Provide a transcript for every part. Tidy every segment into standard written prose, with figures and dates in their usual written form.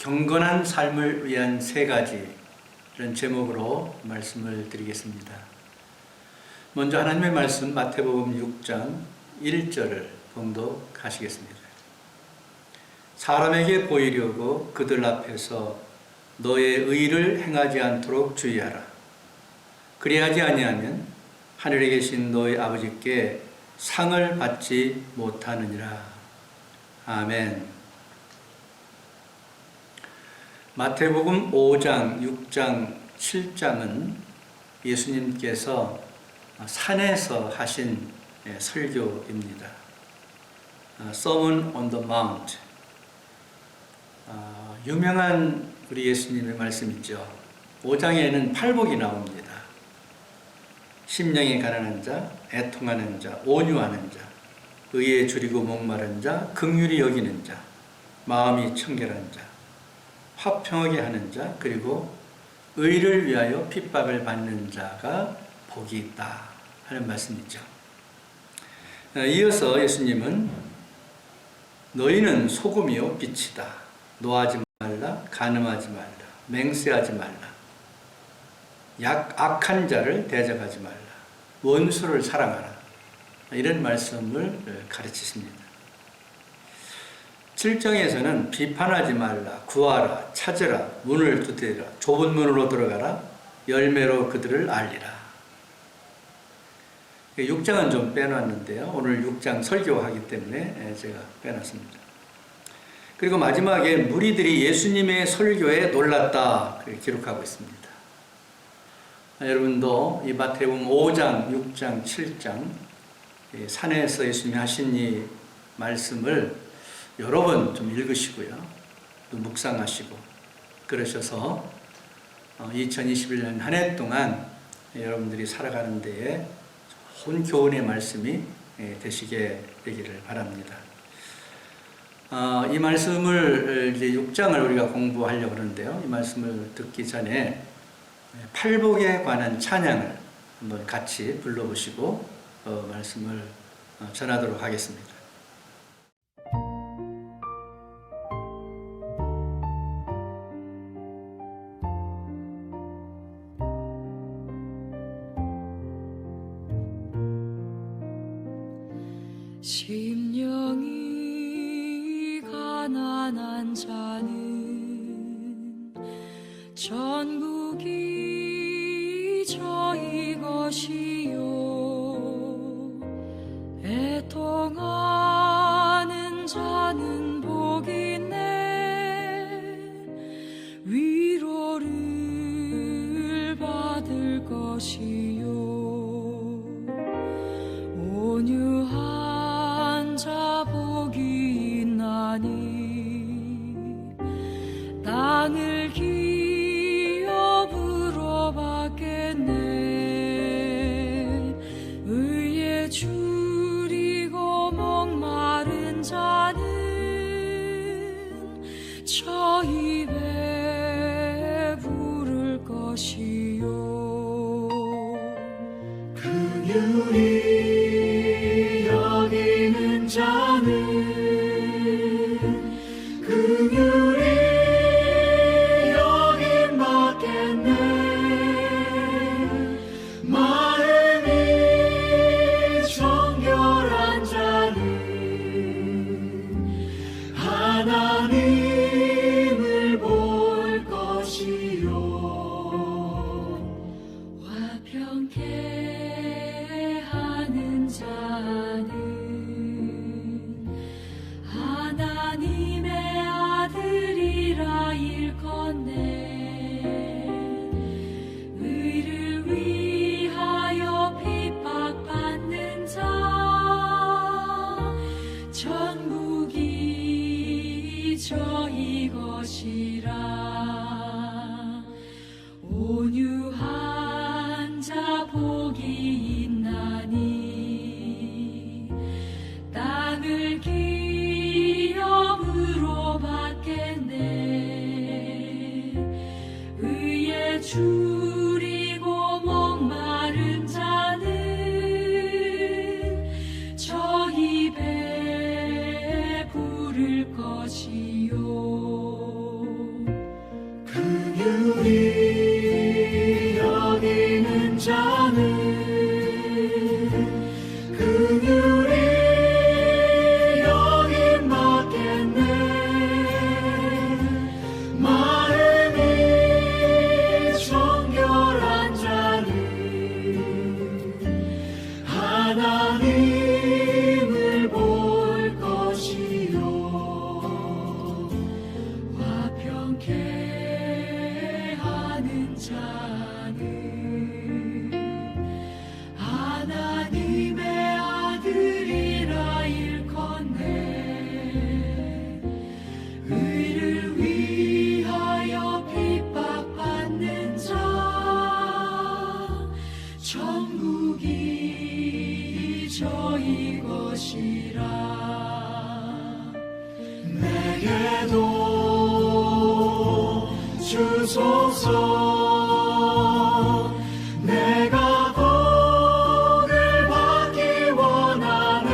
경건한 삶을 위한 세 가지, 이런 제목으로 말씀을 드리겠습니다. 먼저 하나님의 말씀 마태복음 6장 1절을 봉독하시겠습니다. 사람에게 보이려고 그들 앞에서 너의 의를 행하지 않도록 주의하라. 그리하지 아니하면 하늘에 계신 너의 아버지께 상을 받지 못하느니라. 아멘. 마태복음 5장, 6장, 7장은 예수님께서 산에서 하신 설교입니다. Sermon on the Mount. 유명한 우리 예수님의 말씀 있죠. 5장에는 팔복이 나옵니다. 심령이 가난한 자, 애통하는 자, 온유하는 자, 의에 줄이고 목마른 자, 긍휼히 여기는 자, 마음이 청결한 자, 화평하게 하는 자, 그리고 의를 위하여 핍박을 받는 자가 복이 있다 하는 말씀이죠. 이어서 예수님은 너희는 소금이요 빛이다. 노하지 말라, 간음하지 말라, 맹세하지 말라, 악한 자를 대적하지 말라, 원수를 사랑하라, 이런 말씀을 가르치십니다. 7장에서는 비판하지 말라, 구하라, 찾으라, 문을 두드리라, 좁은 문으로 들어가라, 열매로 그들을 알리라. 6장은 좀 빼놨는데요. 오늘 6장 설교하기 때문에 제가 빼놨습니다. 그리고 마지막에 무리들이 예수님의 설교에 놀랐다 기록하고 있습니다. 여러분도 이 마태복음 5장, 6장, 7장 산에서 예수님이 하신 이 말씀을 여러 번 좀 읽으시고요. 또 묵상하시고 그러셔서 2021년 한 해 동안 여러분들이 살아가는 데에 좋은 교훈의 말씀이 되시게 되기를 바랍니다. 이 말씀을 이제 6장을 우리가 공부하려고 하는데요. 이 말씀을 듣기 전에 팔복에 관한 찬양을 한번 같이 불러보시고 말씀을 전하도록 하겠습니다. 심령이 가난한 자는 전국이 저희 것이요 애통하는 자는 복이 있네 위로를 받을 것이요 온유한 자 복이 있나니 땅을 기업으로 받겠네 의에 줄이고 목마른 자는 저 입에 부를 것이요 긍휼히 여기는 자는 긍휼히 여김 받겠네 마음이 정결한 자는 하나님을 볼 것이요 화평케 하는 자는 하나님의 아들이라 일컫네 의를 위하여 핍박받는 자 전국이 저희 것이라 온유한 자 복이 있나니 땅을 기업으로 받겠네 의에 줄이고 목마른 자는 저 입에 부를 것이요 자는 하나님의 아들이라 일컫네. 의를 위하여 핍박받는 자 천국이 저희 것이라. 내게도 주소서. 내가 복을 받기 원하네.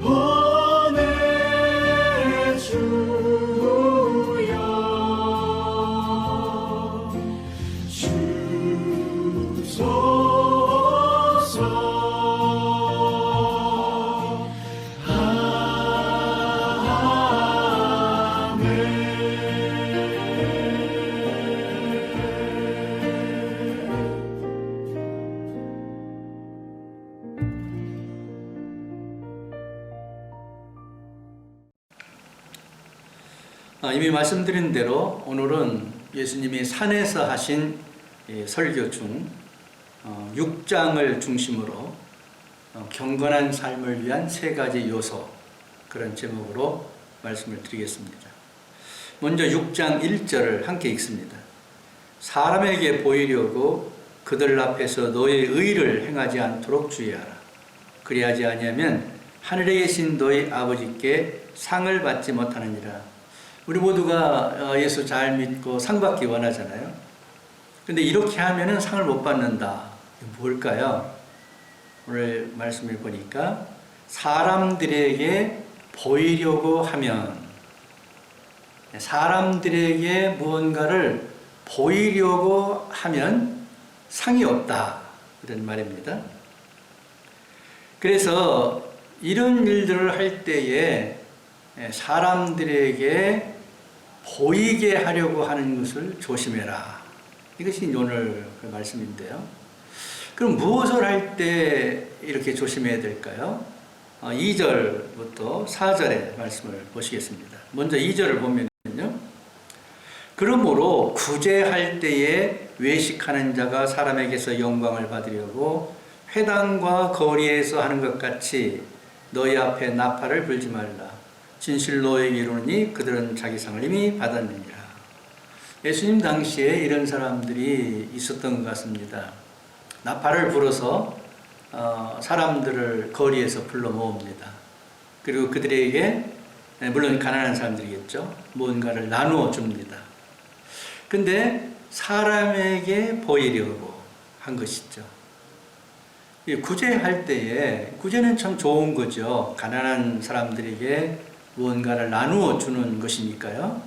오 내 주여 주소서. 이미 말씀드린 대로 오늘은 예수님이 산에서 하신 설교 중 6장을 중심으로 경건한 삶을 위한 3가지 요소, 그런 제목으로 말씀을 드리겠습니다. 먼저 6장 1절을 함께 읽습니다. 사람에게 보이려고 그들 앞에서 너의 의를 행하지 않도록 주의하라. 그리하지 아니하면 하늘에 계신 너희 아버지께 상을 받지 못하느니라. 우리 모두가 예수 잘 믿고 상 받기 원하잖아요. 근데 이렇게 하면은 상을 못 받는다. 뭘까요? 오늘 말씀을 보니까 사람들에게 보이려고 하면, 사람들에게 무언가를 보이려고 하면 상이 없다, 이런 말입니다. 그래서 이런 일들을 할 때에 사람들에게 보이게 하려고 하는 것을 조심해라. 이것이 오늘 그 말씀인데요. 그럼 무엇을 할 때 이렇게 조심해야 될까요? 2절부터 4절의 말씀을 보시겠습니다. 먼저 2절을 보면요. 그러므로 구제할 때에 외식하는 자가 사람에게서 영광을 받으려고 회당과 거리에서 하는 것 같이 너희 앞에 나팔을 불지 말라. 진실로 너희에게 이르노니 그들은 자기 상을 이미 받았느니라. 예수님 당시에 이런 사람들이 있었던 것 같습니다. 나팔을 불어서 사람들을 거리에서 불러 모읍니다. 그리고 그들에게, 물론 가난한 사람들이겠죠, 무언가를 나누어 줍니다. 근데 사람에게 보이려고 한 것이죠. 구제할 때에, 구제는 참 좋은 거죠. 가난한 사람들에게 무언가를 나누어 주는 것이니까요.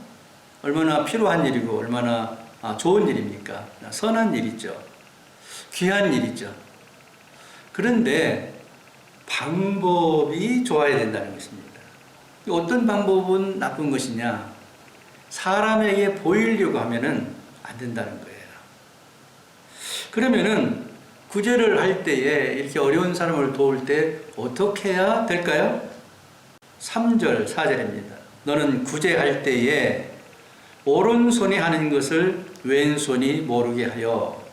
얼마나 필요한 일이고 얼마나 좋은 일입니까? 선한 일이죠. 귀한 일이죠. 그런데 방법이 좋아야 된다는 것입니다. 어떤 방법은 나쁜 것이냐? 사람에게 보이려고 하면은 안 된다는 거예요. 그러면은 구제를 할 때에, 이렇게 어려운 사람을 도울 때 어떻게 해야 될까요? 3절, 4절입니다. 너는 구제할 때에 오른손이 하는 것을 왼손이 모르게 하여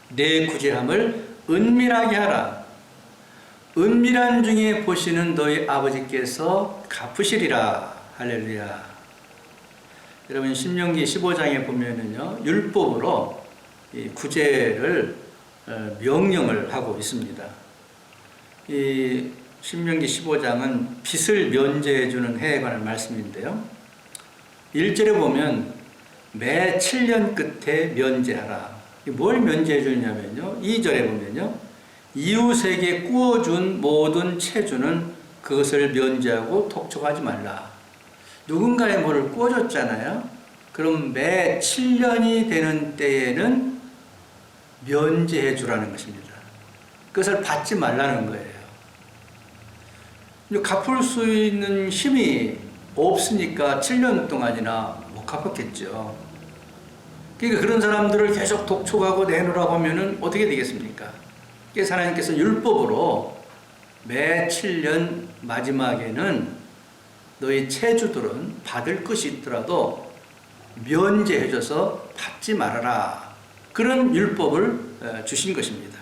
내 구제함을 은밀하게 하라. 은밀한 중에 보시는 너희 아버지께서 갚으시리라. 할렐루야. 여러분, 신명기 15장에 보면은요, 율법으로 이 구제를 명령을 하고 있습니다. 이 신명기 15장은 빚을 면제해주는 해에 관한 말씀인데요. 1절에 보면 매 7년 끝에 면제하라. 뭘 면제해 주냐면요, 2절에 보면요, 이웃에게 구워준 모든 채주는 그것을 면제하고 독촉하지 말라. 누군가의 뭐를 구워줬잖아요. 그럼 매 7년이 되는 때에는 면제해 주라는 것입니다. 그것을 받지 말라는 거예요. 갚을 수 있는 힘이 없으니까 7년 동안이나 못 갚았겠죠. 그러니까 그런 사람들을 계속 독촉하고 내놓으라고 하면은 어떻게 되겠습니까? 그래서 하나님께서 율법으로 매 7년 마지막에는 너희 채주들은 받을 것이 있더라도 면제해줘서 받지 말아라. 그런 율법을 주신 것입니다.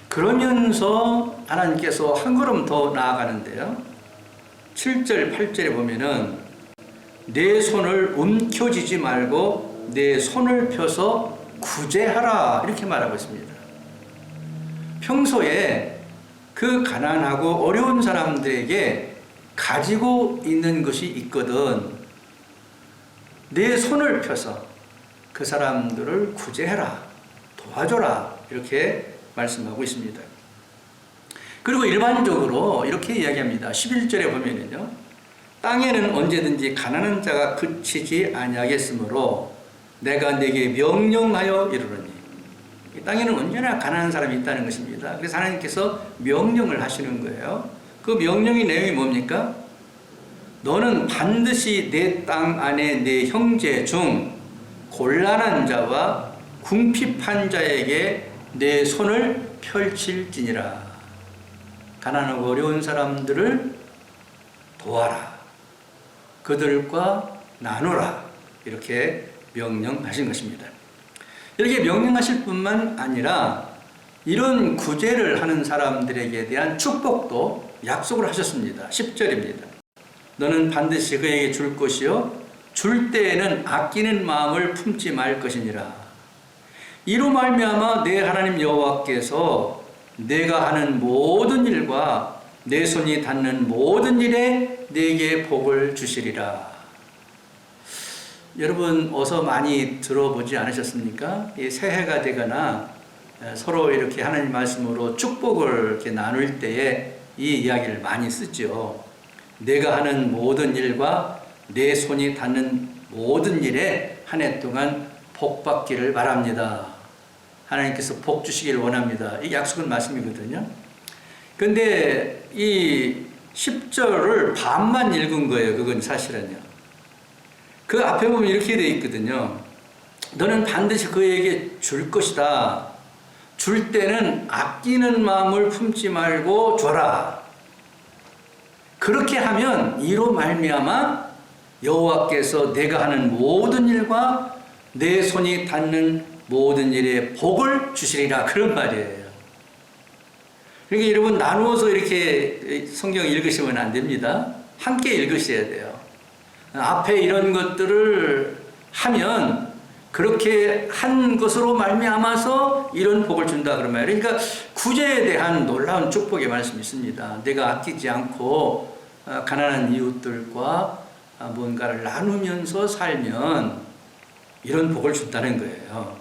그러면서 하나님께서 한 걸음 더 나아가는데요. 7절, 8절에 보면은 내 손을 움켜쥐지 말고 내 손을 펴서 구제하라. 이렇게 말하고 있습니다. 평소에 그 가난하고 어려운 사람들에게 가지고 있는 것이 있거든. 내 손을 펴서 그 사람들을 구제해라. 도와줘라. 이렇게 말씀하고 있습니다. 그리고 일반적으로 이렇게 이야기합니다. 11절에 보면은요. 땅에는 언제든지 가난한 자가 그치지 아니하겠으므로 내가 네게 명령하여 이르노니. 이 땅에는 언제나 가난한 사람이 있다는 것입니다. 그래서 하나님께서 명령을 하시는 거예요. 그 명령의 내용이 뭡니까? 너는 반드시 내 땅 안에 내 형제 중 곤란한 자와 궁핍한 자에게 내 손을 펼칠지니라. 가난하고 어려운 사람들을 도와라. 그들과 나누라. 이렇게 명령하신 것입니다. 이렇게 명령하실 뿐만 아니라 이런 구제를 하는 사람들에게 대한 축복도 약속을 하셨습니다. 10절입니다. 너는 반드시 그에게 줄 것이요 줄 때에는 아끼는 마음을 품지 말 것이니라. 이로 말미암아 내 하나님 여호와께서 내가 하는 모든 일과 내 손이 닿는 모든 일에 내게 복을 주시리라. 여러분 어서 많이 들어보지 않으셨습니까? 이 새해가 되거나 서로 이렇게 하나님 말씀으로 축복을 이렇게 나눌 때에 이 이야기를 많이 쓰죠. 내가 하는 모든 일과 내 손이 닿는 모든 일에 한 해 동안 복 받기를 바랍니다. 하나님께서 복 주시기를 원합니다. 이게 약속은 말씀이거든요. 근데 이 10절을 반만 읽은 거예요. 그건 사실은요. 그 앞에 보면 이렇게 되어 있거든요. 너는 반드시 그에게 줄 것이다. 줄 때는 아끼는 마음을 품지 말고 줘라. 그렇게 하면 이로 말미암아 여호와께서 내가 하는 모든 일과 내 손이 닿는 모든 일에 복을 주시리라. 그런 말이에요. 그러니까 여러분 나누어서 이렇게 성경 읽으시면 안 됩니다. 함께 읽으셔야 돼요. 앞에 이런 것들을 하면 그렇게 한 것으로 말미암아서 이런 복을 준다 그런 말이에요. 그러니까 구제에 대한 놀라운 축복의 말씀이 있습니다. 내가 아끼지 않고 가난한 이웃들과 뭔가를 나누면서 살면 이런 복을 준다는 거예요.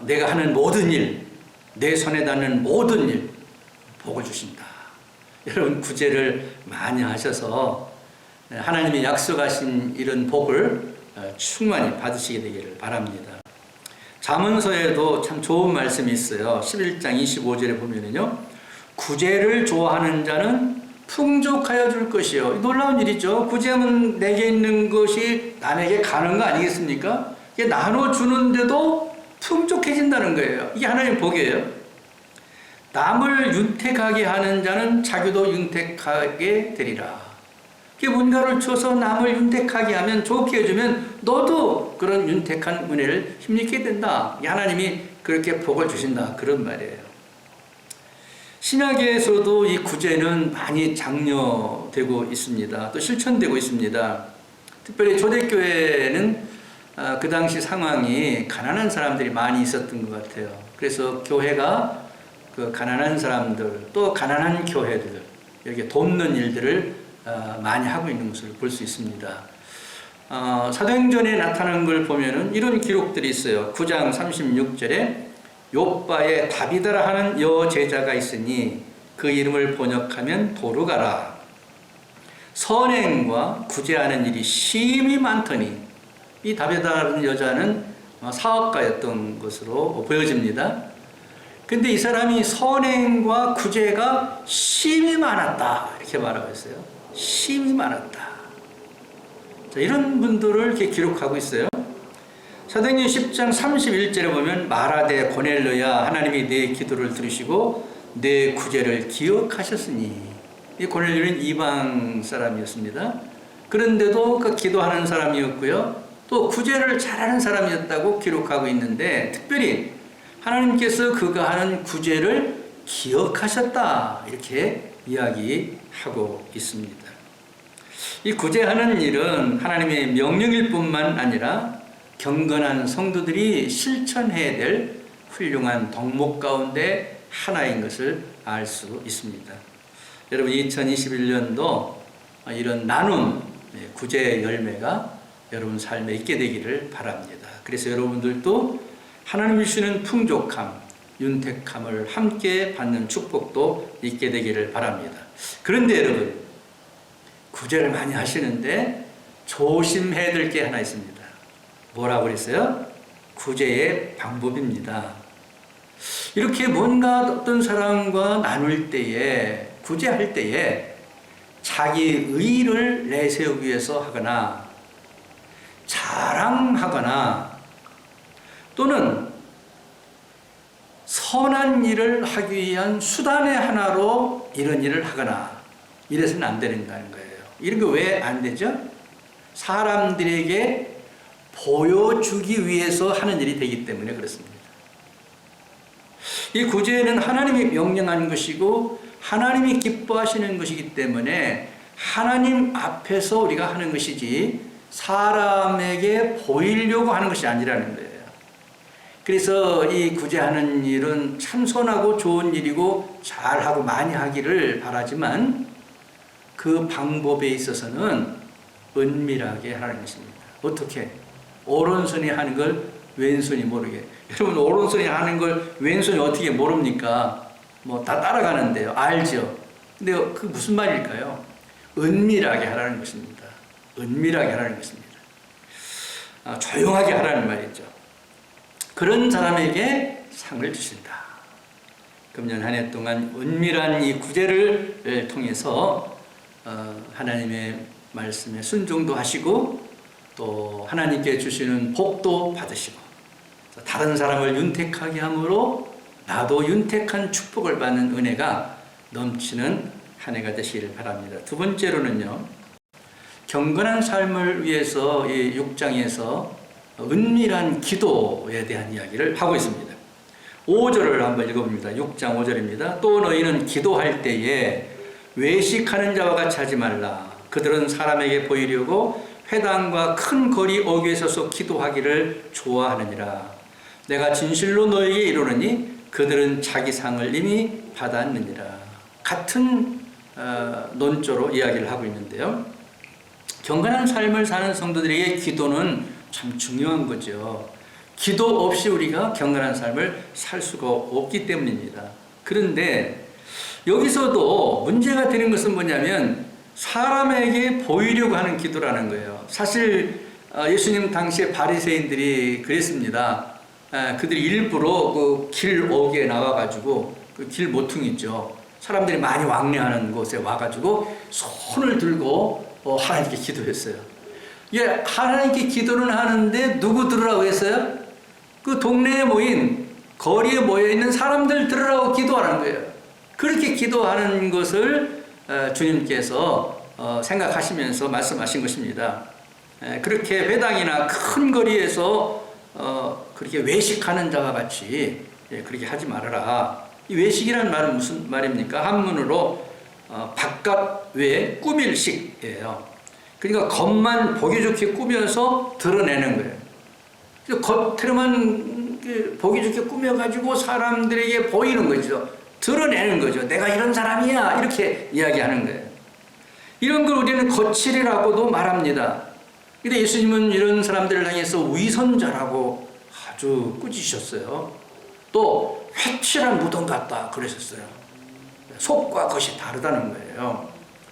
내가 하는 모든 일, 내 손에 닿는 모든 일 복을 주신다. 여러분 구제를 많이 하셔서 하나님이 약속하신 이런 복을 충만히 받으시게 되기를 바랍니다. 잠언서에도 참 좋은 말씀이 있어요. 11장 25절에 보면은요. 구제를 좋아하는 자는 풍족하여 줄 것이요. 놀라운 일이죠. 구제하면 내게 있는 것이 남에게 가는 거 아니겠습니까? 이게 나눠주는데도 풍족해진다는 거예요. 이게 하나님의 복이에요. 남을 윤택하게 하는 자는 자기도 윤택하게 되리라. 뭔가를 줘서 남을 윤택하게 하면 좋게 해주면 너도 그런 윤택한 은혜를 힘입게 된다. 하나님이 그렇게 복을 주신다. 그런 말이에요. 신약에서도 이 구제는 많이 장려되고 있습니다. 또 실천되고 있습니다. 특별히 초대교회는 그 당시 상황이 가난한 사람들이 많이 있었던 것 같아요. 그래서 교회가 그 가난한 사람들 또 가난한 교회들 이렇게 돕는 일들을 많이 하고 있는 것을 볼 수 있습니다. 사도행전에 나타난 걸 보면은 이런 기록들이 있어요. 9장 36절에 욥바에 다비다라 하는 여제자가 있으니 그 이름을 번역하면 도르가라. 선행과 구제하는 일이 심히 많더니 이 다비다라는 여자는 사업가였던 것으로 보여집니다. 근데 이 사람이 선행과 구제가 심히 많았다 이렇게 말하고 있어요. 심히 많았다. 자, 이런 분들을 이렇게 기록하고 있어요. 사도행전 10장 31절에 보면 말하되 고넬료야 하나님이 내 기도를 들으시고 내 구제를 기억하셨으니 이 고넬료는 이방 사람이었습니다. 그런데도 그 기도하는 사람이었고요. 또 구제를 잘하는 사람이었다고 기록하고 있는데, 특별히 하나님께서 그가 하는 구제를 기억하셨다, 이렇게 이야기하고 있습니다. 이 구제하는 일은 하나님의 명령일 뿐만 아니라 경건한 성도들이 실천해야 될 훌륭한 덕목 가운데 하나인 것을 알 수 있습니다. 여러분, 2021년도 이런 나눔, 구제 열매가 여러분 삶에 있게 되기를 바랍니다. 그래서 여러분들도 하나님이 주시는 풍족함, 윤택함을 함께 받는 축복도 있게 되기를 바랍니다. 그런데 여러분, 구제를 많이 하시는데 조심해야 될 게 하나 있습니다. 뭐라고 그랬어요? 구제의 방법입니다. 이렇게 뭔가 어떤 사람과 나눌 때에, 구제할 때에 자기 의의를 내세우기 위해서 하거나 자랑하거나 또는 선한 일을 하기 위한 수단의 하나로 이런 일을 하거나 이래서는 안 된다는 거예요. 이런 거 왜 안 되죠? 사람들에게 보여주기 위해서 하는 일이 되기 때문에 그렇습니다. 이 구제는 하나님이 명령한 것이고 하나님이 기뻐하시는 것이기 때문에 하나님 앞에서 우리가 하는 것이지 사람에게 보이려고 하는 것이 아니라는 거예요. 그래서 이 구제하는 일은 참 선하고 좋은 일이고 잘하고 많이 하기를 바라지만 그 방법에 있어서는 은밀하게 하라는 것입니다. 어떻게? 오른손이 하는 걸 왼손이 모르게. 여러분, 오른손이 하는 걸 왼손이 어떻게 모릅니까? 뭐 다 따라가는데요. 알죠? 근데 그 무슨 말일까요? 은밀하게 하라는 것입니다. 은밀하게 하라는 것입니다. 조용하게 하라는 말이죠. 그런 사람에게 상을 주신다. 금년 한 해 동안 은밀한 이 구제를 통해서 하나님의 말씀에 순종도 하시고 또 하나님께 주시는 복도 받으시고 다른 사람을 윤택하게 함으로 나도 윤택한 축복을 받는 은혜가 넘치는 한 해가 되시기를 바랍니다. 두 번째로는요, 경건한 삶을 위해서 이 6장에서 은밀한 기도에 대한 이야기를 하고 있습니다. 5절을 한번 읽어봅니다. 6장 5절입니다. 또 너희는 기도할 때에 외식하는 자와 같이 하지 말라. 그들은 사람에게 보이려고 회당과 큰 거리 어귀에 서서 기도하기를 좋아하느니라. 내가 진실로 너희에게 이르노니 그들은 자기 상을 이미 받았느니라. 같은 논조로 이야기를 하고 있는데요. 경건한 삶을 사는 성도들에게 기도는 참 중요한 거죠. 기도 없이 우리가 경건한 삶을 살 수가 없기 때문입니다. 그런데 여기서도 문제가 되는 것은 뭐냐면 사람에게 보이려고 하는 기도라는 거예요. 사실 예수님 당시에 바리새인들이 그랬습니다. 그들이 일부러 그 길 어귀에 나와가지고 그 길 모퉁이 있죠. 사람들이 많이 왕래하는 곳에 와가지고 손을 들고 하나님께 기도했어요. 예, 하나님께 기도는 하는데 누구 들으라고 했어요? 그 동네에 모인 거리에 모여있는 사람들 들으라고 기도하는 거예요. 그렇게 기도하는 것을 주님께서 생각하시면서 말씀하신 것입니다. 그렇게 회당이나 큰 거리에서 그렇게 외식하는 자와 같이 그렇게 하지 말아라. 이 외식이라는 말은 무슨 말입니까? 한문으로 바깥 외 꾸밀식이에요. 그러니까 겉만 보기 좋게 꾸며서 드러내는 거예요. 겉으로만 보기 좋게 꾸며가지고 사람들에게 보이는 거죠. 드러내는 거죠. 내가 이런 사람이야. 이렇게 이야기하는 거예요. 이런 걸 우리는 거칠이라고도 말합니다. 근데 예수님은 이런 사람들을 향해서 위선자라고 아주 꾸짖으셨어요. 또 회칠한 무덤 같다 그러셨어요. 속과 겉이 다르다는 거예요.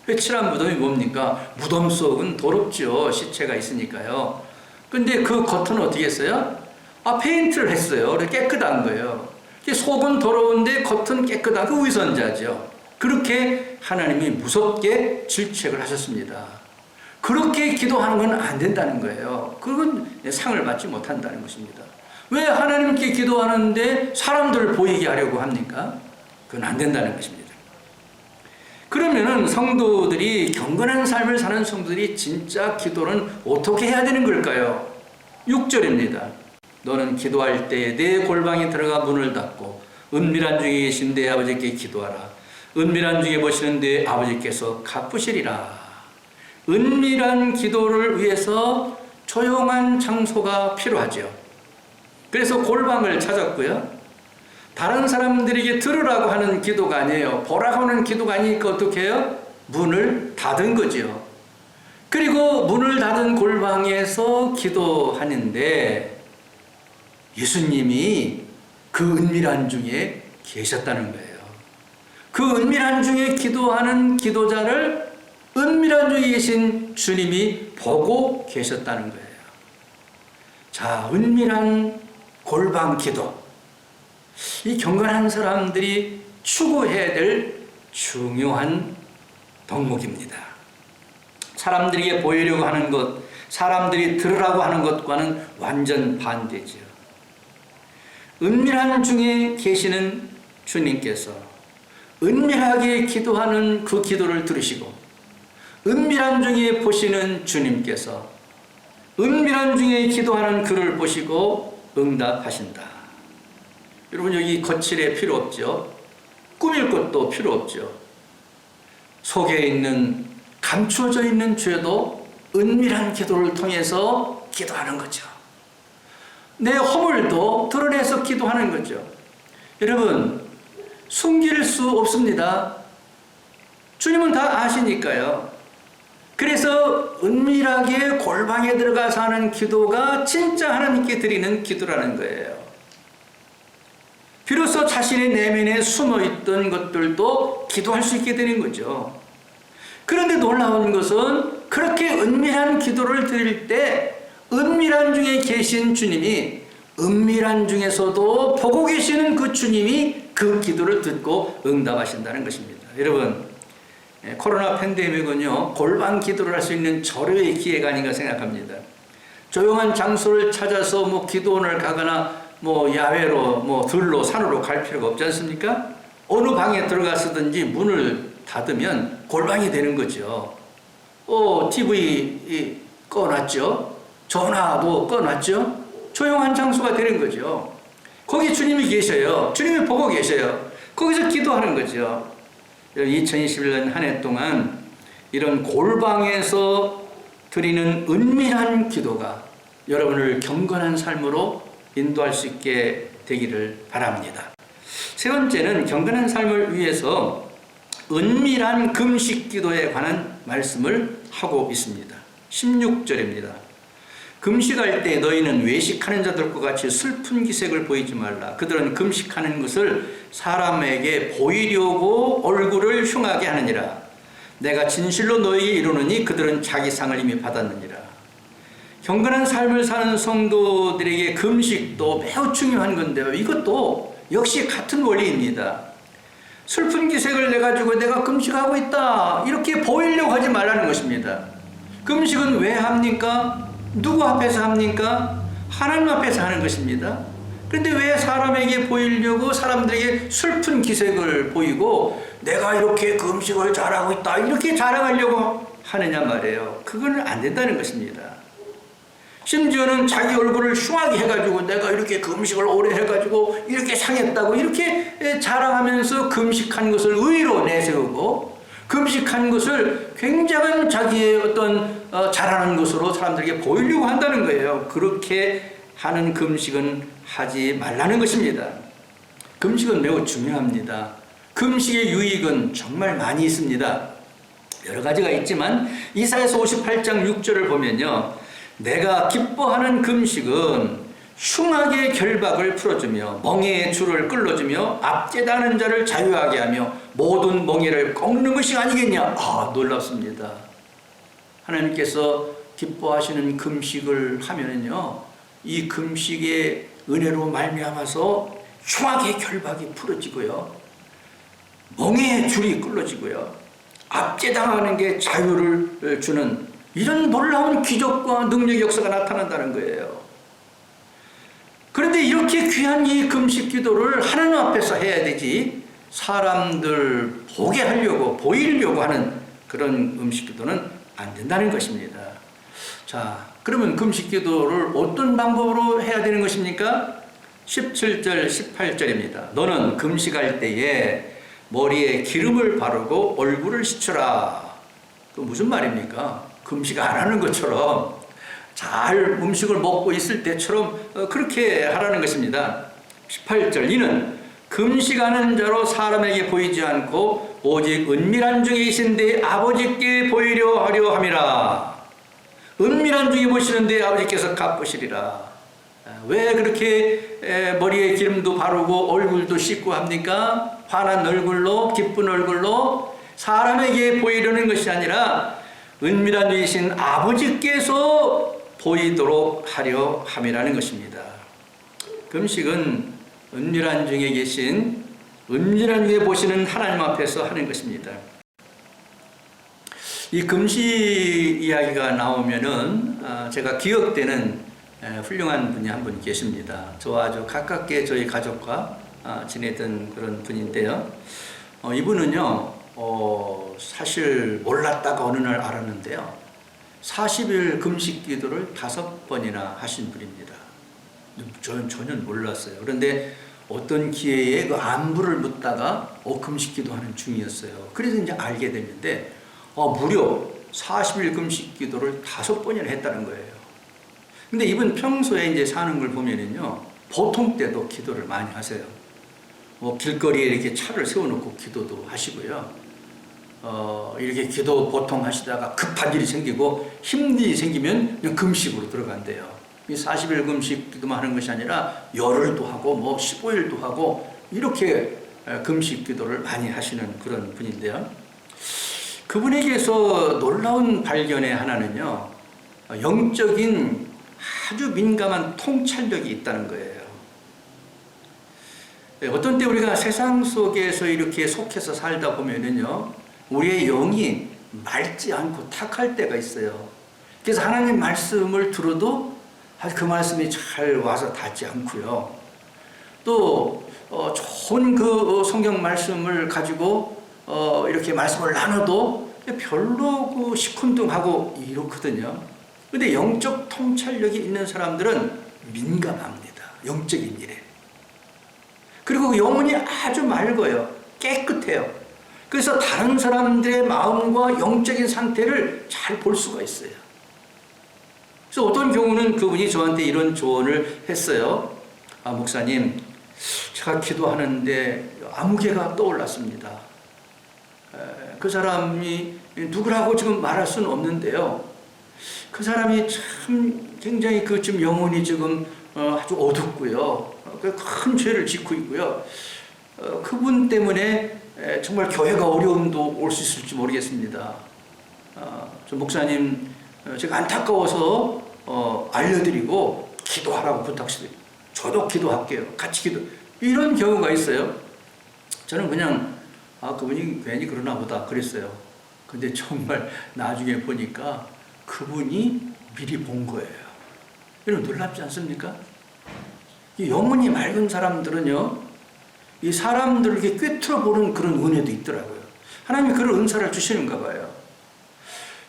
회칠한 무덤이 뭡니까? 무덤 속은 더럽죠. 시체가 있으니까요. 근데 그 겉은 어떻게 했어요? 페인트를 했어요. 깨끗한 거예요. 속은 더러운데 겉은 깨끗한 그 위선자죠. 그렇게 하나님이 무섭게 질책을 하셨습니다. 그렇게 기도하는 건 안 된다는 거예요. 그건 상을 받지 못한다는 것입니다. 왜 하나님께 기도하는데 사람들을 보이게 하려고 합니까? 그건 안 된다는 것입니다. 그러면은 성도들이, 경건한 삶을 사는 성도들이 진짜 기도는 어떻게 해야 되는 걸까요? 6절입니다. 너는 기도할 때에 내 골방에 들어가 문을 닫고 은밀한 중에 계신 내 아버지께 기도하라. 은밀한 중에 보시는 내 아버지께서 갚으시리라. 은밀한 기도를 위해서 조용한 장소가 필요하죠. 그래서 골방을 찾았고요. 다른 사람들에게 들으라고 하는 기도가 아니에요. 보라고 하는 기도가 아니니까 어떻게 해요? 문을 닫은 거죠. 그리고 문을 닫은 골방에서 기도하는데 예수님이 그 은밀한 중에 계셨다는 거예요. 그 은밀한 중에 기도하는 기도자를 은밀한 중에 계신 주님이 보고 계셨다는 거예요. 자, 은밀한 골방 기도. 이 경건한 사람들이 추구해야 될 중요한 덕목입니다. 사람들에게 보이려고 하는 것, 사람들이 들으라고 하는 것과는 완전 반대죠. 은밀한 중에 계시는 주님께서 은밀하게 기도하는 그 기도를 들으시고, 은밀한 중에 보시는 주님께서 은밀한 중에 기도하는 그를 보시고 응답하신다. 여러분, 여기 거칠에 필요 없죠. 꾸밀 것도 필요 없죠. 속에 있는, 감추어져 있는 죄도 은밀한 기도를 통해서 기도하는 거죠. 내 허물도 드러내서 기도하는 거죠. 여러분, 숨길 수 없습니다. 주님은 다 아시니까요. 그래서 은밀하게 골방에 들어가서 하는 기도가 진짜 하나님께 드리는 기도라는 거예요. 비로소 자신의 내면에 숨어있던 것들도 기도할 수 있게 되는 거죠. 그런데 놀라운 것은 그렇게 은밀한 기도를 드릴 때 은밀한 중에 계신 주님이, 은밀한 중에서도 보고 계시는 그 주님이 그 기도를 듣고 응답하신다는 것입니다. 여러분, 코로나 팬데믹은요, 골방 기도를 할 수 있는 절호의 기회가 아닌가 생각합니다. 조용한 장소를 찾아서 기도원을 가거나 야외로 들로 산으로 갈 필요가 없지 않습니까? 어느 방에 들어가서든지 문을 닫으면 골방이 되는 거죠. TV 꺼놨죠. 전화도 꺼놨죠. 조용한 장소가 되는 거죠. 거기 주님이 계셔요. 주님이 보고 계셔요. 거기서 기도하는 거죠. 2021년 한 해 동안 이런 골방에서 드리는 은밀한 기도가 여러분을 경건한 삶으로 인도할 수 있게 되기를 바랍니다. 세 번째는 경건한 삶을 위해서 은밀한 금식 기도에 관한 말씀을 하고 있습니다. 16절입니다. 금식할 때 너희는 외식하는 자들과 같이 슬픈 기색을 보이지 말라. 그들은 금식하는 것을 사람에게 보이려고 얼굴을 흉하게 하느니라. 내가 진실로 너희에게 이르노니 그들은 자기 상을 이미 받았느니라. 경건한 삶을 사는 성도들에게 금식도 매우 중요한 건데요. 이것도 역시 같은 원리입니다. 슬픈 기색을 내가지고 내가 금식하고 있다, 이렇게 보이려고 하지 말라는 것입니다. 금식은 왜 합니까? 누구 앞에서 합니까? 하나님 앞에서 하는 것입니다. 그런데 왜 사람에게 보이려고 사람들에게 슬픈 기색을 보이고 내가 이렇게 금식을 잘하고 있다, 이렇게 자랑하려고 하느냐 말이에요. 그건 안 된다는 것입니다. 심지어는 자기 얼굴을 흉하게 해가지고 내가 이렇게 금식을 오래 해가지고 이렇게 상했다고 이렇게 자랑하면서 금식한 것을 의로 내세우고 금식한 것을 굉장한 자기의 어떤 잘하는 것으로 사람들에게 보이려고 한다는 거예요. 그렇게 하는 금식은 하지 말라는 것입니다. 금식은 매우 중요합니다. 금식의 유익은 정말 많이 있습니다. 여러 가지가 있지만 이사야서 58장 6절을 보면요, 내가 기뻐하는 금식은 흉악의 결박을 풀어주며 멍에의 줄을 끌어주며 압제당하는 자를 자유하게 하며 모든 멍에를 꺾는 것이 아니겠냐. 놀랍습니다. 하나님께서 기뻐하시는 금식을 하면은요, 이 금식의 은혜로 말미암아서 흉악의 결박이 풀어지고요, 멍에의 줄이 끌어지고요, 압제당하는 게 자유를 주는 이런 놀라운 기적과 능력 역사가 나타난다는 거예요. 그런데 이렇게 귀한 이 금식 기도를 하나님 앞에서 해야 되지, 사람들 보게 하려고, 보이려고 하는 그런 금식기도는 안 된다는 것입니다. 자, 그러면 금식기도를 어떤 방법으로 해야 되는 것입니까? 17절, 18절입니다. 너는 금식할 때에 머리에 기름을 바르고 얼굴을 씻으라. 그 무슨 말입니까? 금식 안 하는 것처럼 잘 음식을 먹고 있을 때처럼 그렇게 하라는 것입니다. 18절 이는 금식하는 자로 사람에게 보이지 않고 오직 은밀한 중에 계신데 아버지께 보이려 하려 함이라. 은밀한 중에 보시는데 아버지께서 갚으시리라. 왜 그렇게 머리에 기름도 바르고 얼굴도 씻고 합니까? 환한 얼굴로, 기쁜 얼굴로 사람에게 보이려는 것이 아니라 은밀한 중에 계신 아버지께서 보이도록 하려 함이라는 것입니다. 금식은 은밀한 중에 계신, 은밀한 중에 보시는 하나님 앞에서 하는 것입니다. 이 금식 이야기가 나오면은 제가 기억되는 훌륭한 분이 한 분 계십니다. 저와 아주 가깝게 저희 가족과 지내던 그런 분인데요. 이분은요, 사실 몰랐다가 어느 날 알았는데요. 40일 금식 기도를 5번이나 하신 분입니다. 저는 전혀 몰랐어요. 그런데 어떤 기회에 그 안부를 묻다가 금식 기도하는 중이었어요. 그래서 이제 알게 됐는데 무려 40일 금식 기도를 5번이나 했다는 거예요. 근데 이분 평소에 이제 사는 걸 보면은요, 보통 때도 기도를 많이 하세요. 길거리에 이렇게 차를 세워놓고 기도도 하시고요. 이렇게 기도 보통 하시다가 급한 일이 생기고 힘든 일이 생기면 그냥 금식으로 들어간대요. 이 40일 금식 기도만 하는 것이 아니라 열흘도 하고 15일도 하고 이렇게 금식 기도를 많이 하시는 그런 분인데요. 그분에게서 놀라운 발견의 하나는요, 영적인 아주 민감한 통찰력이 있다는 거예요. 어떤 때 우리가 세상 속에서 이렇게 속해서 살다 보면은요, 우리의 영이 맑지 않고 탁할 때가 있어요. 그래서 하나님 말씀을 들어도 그 말씀이 잘 와서 닿지 않고요. 또 좋은 그 성경 말씀을 가지고 이렇게 말씀을 나눠도 별로 그 시큰둥하고 이렇거든요. 근데 영적 통찰력이 있는 사람들은 민감합니다. 영적인 일에. 그리고 그 영혼이 아주 맑아요. 깨끗해요. 그래서 다른 사람들의 마음과 영적인 상태를 잘 볼 수가 있어요. 그래서 어떤 경우는 그분이 저한테 이런 조언을 했어요. 목사님, 제가 기도하는데 아무개가 떠올랐습니다. 그 사람이 누구라고 지금 말할 수는 없는데요. 그 사람이 참 굉장히 지금 영혼이 지금 아주 어둡고요. 큰 죄를 짓고 있고요. 그분 때문에 정말 교회가 어려움도 올 수 있을지 모르겠습니다. 저 목사님, 제가 안타까워서 알려드리고 기도하라고 부탁드립니다. 저도 기도할게요. 같이 기도. 이런 경우가 있어요. 저는 그냥 그분이 괜히 그러나 보다 그랬어요. 근데 정말 나중에 보니까 그분이 미리 본 거예요. 여러분 놀랍지 않습니까? 이 영혼이 맑은 사람들은요, 이 사람들을 이렇게 꿰뚫어 보는 그런 은혜도 있더라고요. 하나님이 그런 은사를 주시는가 봐요.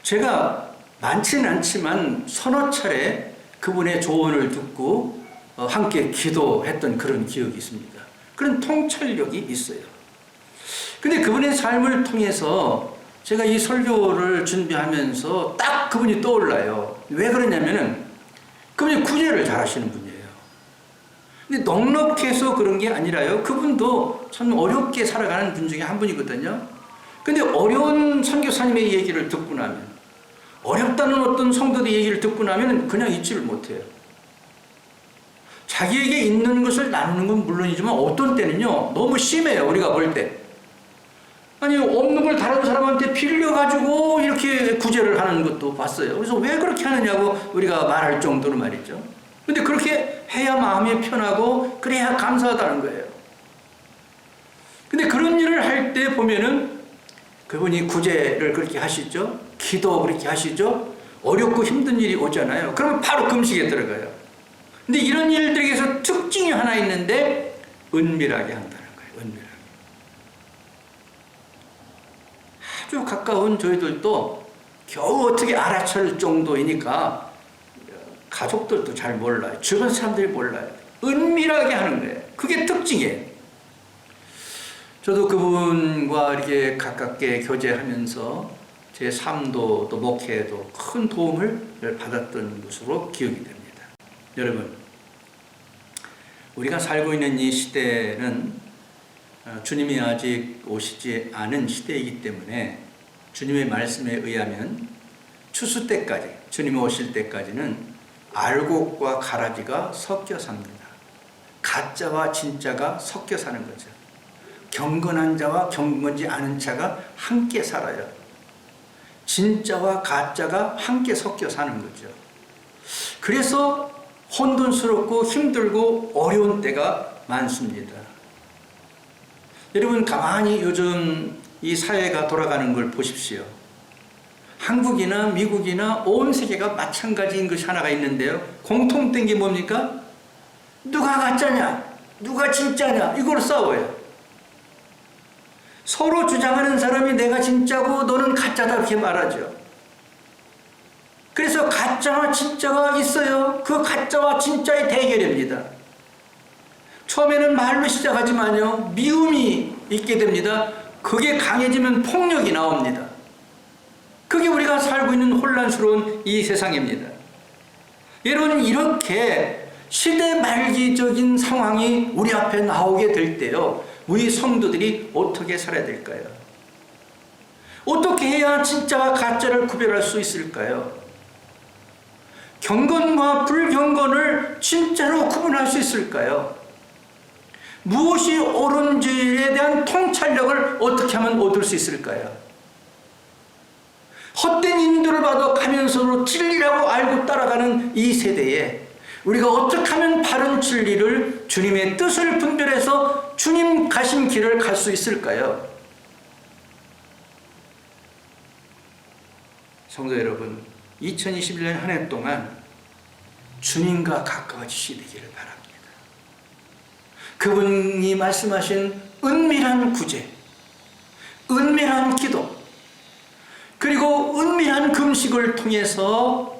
제가 많지는 않지만 서너 차례 그분의 조언을 듣고 함께 기도했던 그런 기억이 있습니다. 그런 통찰력이 있어요. 근데 그분의 삶을 통해서 제가 이 설교를 준비하면서 딱 그분이 떠올라요. 왜 그러냐면은 그분이 구제를 잘 하시는 분이에요. 근데 넉넉해서 그런 게 아니라요. 그분도 참 어렵게 살아가는 분 중에 한 분이거든요. 근데 어려운 선교사님의 얘기를 듣고 나면, 어렵다는 어떤 성도의 얘기를 듣고 나면 그냥 잊지를 못해요. 자기에게 있는 것을 나누는 건 물론이지만 어떤 때는요, 너무 심해요. 우리가 볼 때. 아니, 없는 걸 다른 사람한테 빌려가지고 이렇게 구제를 하는 것도 봤어요. 그래서 왜 그렇게 하느냐고 우리가 말할 정도로 말이죠. 근데 그렇게 해야 마음이 편하고 그래야 감사하다는 거예요. 근데 그런 일을 할 때 보면은 그분이 구제를 그렇게 하시죠. 기도 그렇게 하시죠. 어렵고 힘든 일이 오잖아요. 그러면 바로 금식에 들어가요. 근데 이런 일들에게서 특징이 하나 있는데 은밀하게 한다는 거예요. 은밀하게. 아주 가까운 저희들도 겨우 어떻게 알아챌 정도이니까 가족들도 잘 몰라요. 주변 사람들이 몰라요. 은밀하게 하는 거예요. 그게 특징이에요. 저도 그분과 이렇게 가깝게 교제하면서 제 삶도 또 목회에도 큰 도움을 받았던 것으로 기억이 됩니다. 여러분, 우리가 살고 있는 이 시대는 주님이 아직 오시지 않은 시대이기 때문에 주님의 말씀에 의하면 추수 때까지, 주님이 오실 때까지는 알곡과 가라지가 섞여 삽니다. 가짜와 진짜가 섞여 사는 거죠. 경건한 자와 경건지 않은 자가 함께 살아요. 진짜와 가짜가 함께 섞여 사는 거죠. 그래서 혼돈스럽고 힘들고 어려운 때가 많습니다. 여러분, 가만히 요즘 이 사회가 돌아가는 걸 보십시오. 한국이나 미국이나 온 세계가 마찬가지인 것이 하나가 있는데요. 공통된 게 뭡니까? 누가 가짜냐? 누가 진짜냐? 이걸 싸워요. 서로 주장하는 사람이 내가 진짜고 너는 가짜다 이렇게 말하죠. 그래서 가짜와 진짜가 있어요. 그 가짜와 진짜의 대결입니다. 처음에는 말로 시작하지만요, 미움이 있게 됩니다. 그게 강해지면 폭력이 나옵니다. 그게 우리가 살고 있는 혼란스러운 이 세상입니다. 여러분, 이렇게 시대 말기적인 상황이 우리 앞에 나오게 될 때요, 우리 성도들이 어떻게 살아야 될까요? 어떻게 해야 진짜와 가짜를 구별할 수 있을까요? 경건과 불경건을 진짜로 구분할 수 있을까요? 무엇이 옳은지에 대한 통찰력을 어떻게 하면 얻을 수 있을까요? 헛된 인도를 받아 가면서도 진리라고 알고 따라가는 이 세대에 우리가 어떻게 하면 바른 진리를, 주님의 뜻을 분별해서 주님 가신 길을 갈 수 있을까요? 성도 여러분, 2021년 한 해 동안 주님과 가까워지시기를 바랍니다. 그분이 말씀하신 은밀한 구제, 은밀한 기도, 그리고 은밀한 금식을 통해서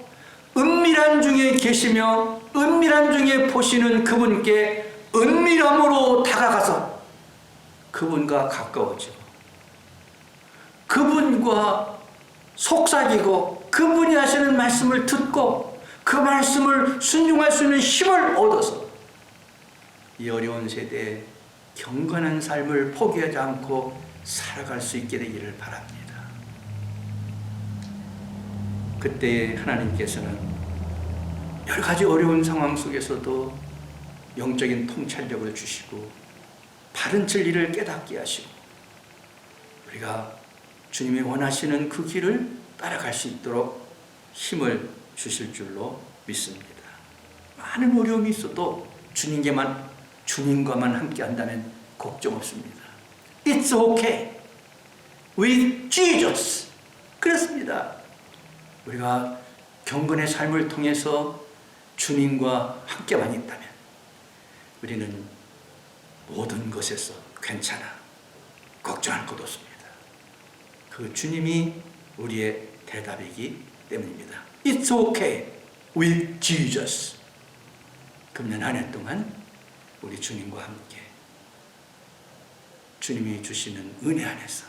은밀한 중에 계시며 은밀한 중에 보시는 그분께 은밀함으로 다가가서 그분과 가까워지고 그분과 속삭이고 그분이 하시는 말씀을 듣고 그 말씀을 순종할 수 있는 힘을 얻어서 이 어려운 세대에 경건한 삶을 포기하지 않고 살아갈 수 있게 되기를 바랍니다. 그때 하나님께서는 여러 가지 어려운 상황 속에서도 영적인 통찰력을 주시고 바른 진리를 깨닫게 하시고 우리가 주님이 원하시는 그 길을 따라갈 수 있도록 힘을 주실 줄로 믿습니다. 많은 어려움이 있어도 주님과만 함께 한다면 걱정 없습니다. It's okay with Jesus. 그렇습니다. 우리가 경건의 삶을 통해서 주님과 함께만 있다면 우리는 모든 것에서 괜찮아, 걱정할 것 없습니다. 그 주님이 우리의 대답이기 때문입니다. It's okay with Jesus. 금년 한 해 동안 우리 주님과 함께 주님이 주시는 은혜 안에서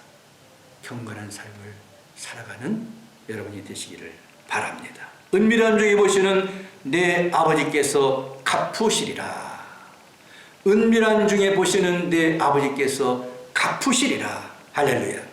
경건한 삶을 살아가는 여러분이 되시기를 바랍니다. 은밀한 중에 보시는 내 아버지께서 갚으시리라. 은밀한 중에 보시는 내 아버지께서 갚으시리라. 할렐루야.